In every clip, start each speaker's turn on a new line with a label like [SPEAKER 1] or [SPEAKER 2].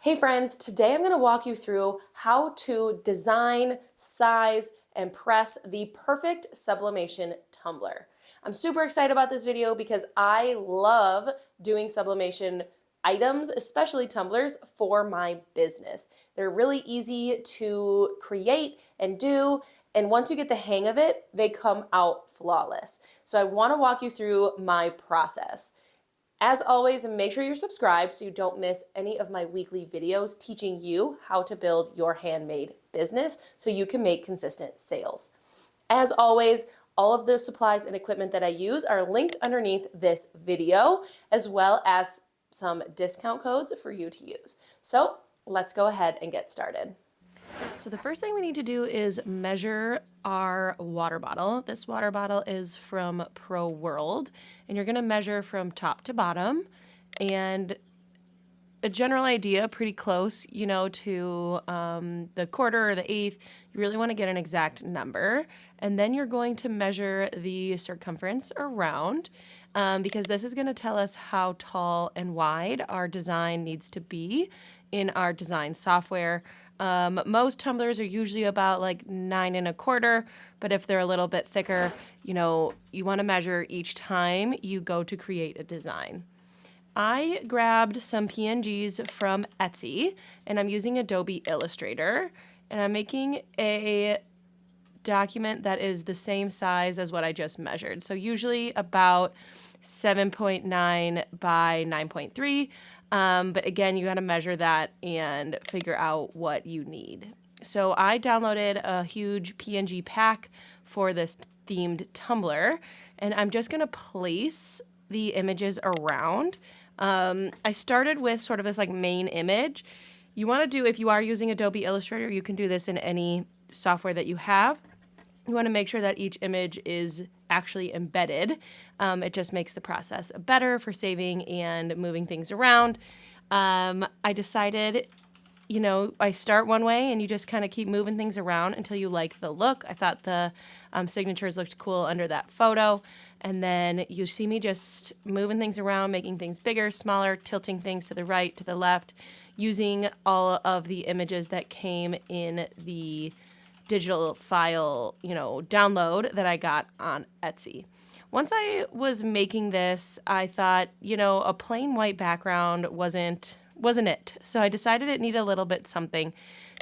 [SPEAKER 1] Hey friends, today I'm going to walk you through how to design, size, and press the perfect sublimation tumbler. I'm super excited about this video because I love doing sublimation items, especially tumblers, for my business. They're really easy to create and do, and once you get the hang of it, they come out flawless. So I want to walk you through my process. As always, make sure you're subscribed so you don't miss any of my weekly videos teaching you how to build your handmade business so you can make consistent sales. As always, all of the supplies and equipment that I use are linked underneath this video, as well as some discount codes for you to use. So let's go ahead and get started. So the first thing we need to do is measure our water bottle. This water bottle is from Pro World, and you're going to measure from top to bottom, and a general idea, pretty close, to the quarter or the eighth. You really want to get an exact number, and then you're going to measure the circumference around, because this is going to tell us how tall and wide our design needs to be in our design software. Most tumblers are usually about like 9 1/4, but if they're a little bit thicker, you want to measure each time you go to create a design. I grabbed some PNGs from Etsy, and I'm using Adobe Illustrator, and I'm making a document that is the same size as what I just measured. So usually about 7.9 by 9.3. But again, you got to measure that and figure out what you need. So I downloaded a huge PNG pack for this themed tumbler, and I'm just going to place the images around. I started with sort of this like main image. You want to do, if you are using Adobe Illustrator, you can do this in any software that you have. You want to make sure that each image is actually embedded. It just makes the process better for saving and moving things around. I decided, I start one way and you just kind of keep moving things around until you like the look. I thought the signatures looked cool under that photo. And then you see me just moving things around, making things bigger, smaller, tilting things to the right, to the left, using all of the images that came in the digital file, download that I got on Etsy. Once I was making this, I thought, a plain white background wasn't it. So I decided it needed a little bit something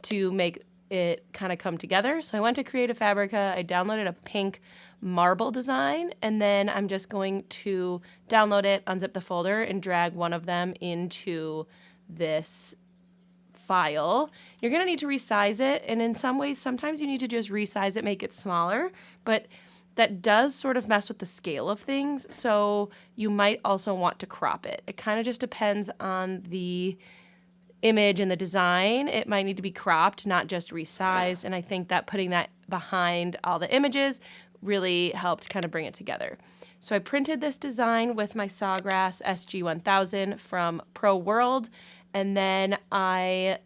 [SPEAKER 1] to make it kind of come together. So I went to Fabrica. I downloaded a pink marble design, and then I'm just going to download it, unzip the folder, and drag one of them into this file. You're going to need to resize it, and in some ways, sometimes you need to just resize it, make it smaller, but that does sort of mess with the scale of things, so you might also want to crop it. It kind of just depends on the image and the design. It might need to be cropped, not just resized, and I think that putting that behind all the images really helped kind of bring it together. So I printed this design with my Sawgrass SG-1000 from Pro World, and then I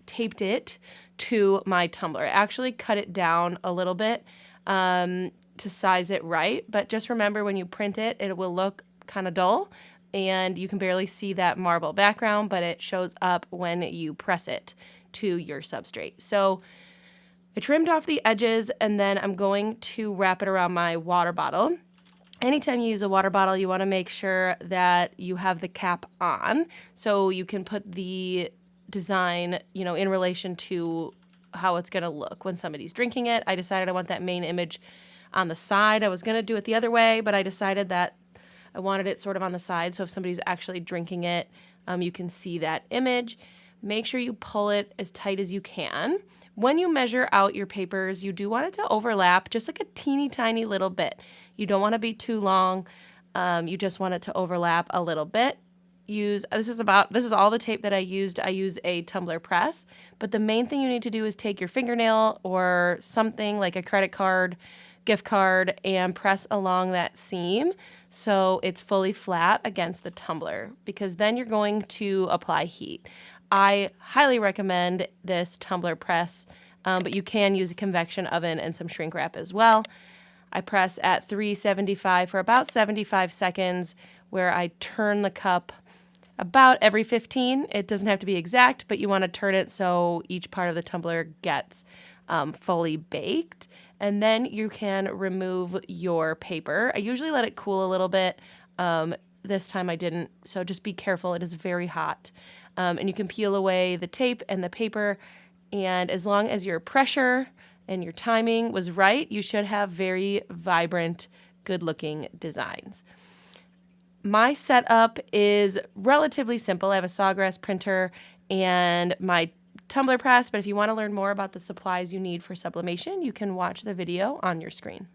[SPEAKER 1] taped it to my tumbler. I actually cut it down a little bit to size it right, but just remember when you print it, it will look kind of dull, and you can barely see that marble background, but it shows up when you press it to your substrate. So I trimmed off the edges, and then I'm going to wrap it around my water bottle. Anytime you use a water bottle, you want to make sure that you have the cap on so you can put the design, in relation to how it's going to look when somebody's drinking it. I decided I want that main image on the side. I was going to do it the other way, but I decided that I wanted it sort of on the side, so if somebody's actually drinking it, you can see that image. Make sure you pull it as tight as you can. When you measure out your papers, you do want it to overlap just like a teeny tiny little bit. You don't want to be too long. You just want it to overlap a little bit. This is all the tape that I used. I use a tumbler press, but the main thing you need to do is take your fingernail or something like a credit card, gift card, and press along that seam so it's fully flat against the tumbler, because then you're going to apply heat. I highly recommend this tumbler press, but you can use a convection oven and some shrink wrap as well. I press at 375 for about 75 seconds, where I turn the cup about every 15. It doesn't have to be exact, but you want to turn it so each part of the tumbler gets fully baked. And then you can remove your paper. I usually let it cool a little bit. This time I didn't, so just be careful. It is very hot. And you can peel away the tape and the paper. And as long as your pressure and your timing was right, you should have very vibrant, good-looking designs. My setup is relatively simple. I have a sawgrass printer and my tumbler press, but if you want to learn more about the supplies you need for sublimation, you can watch the video on your screen.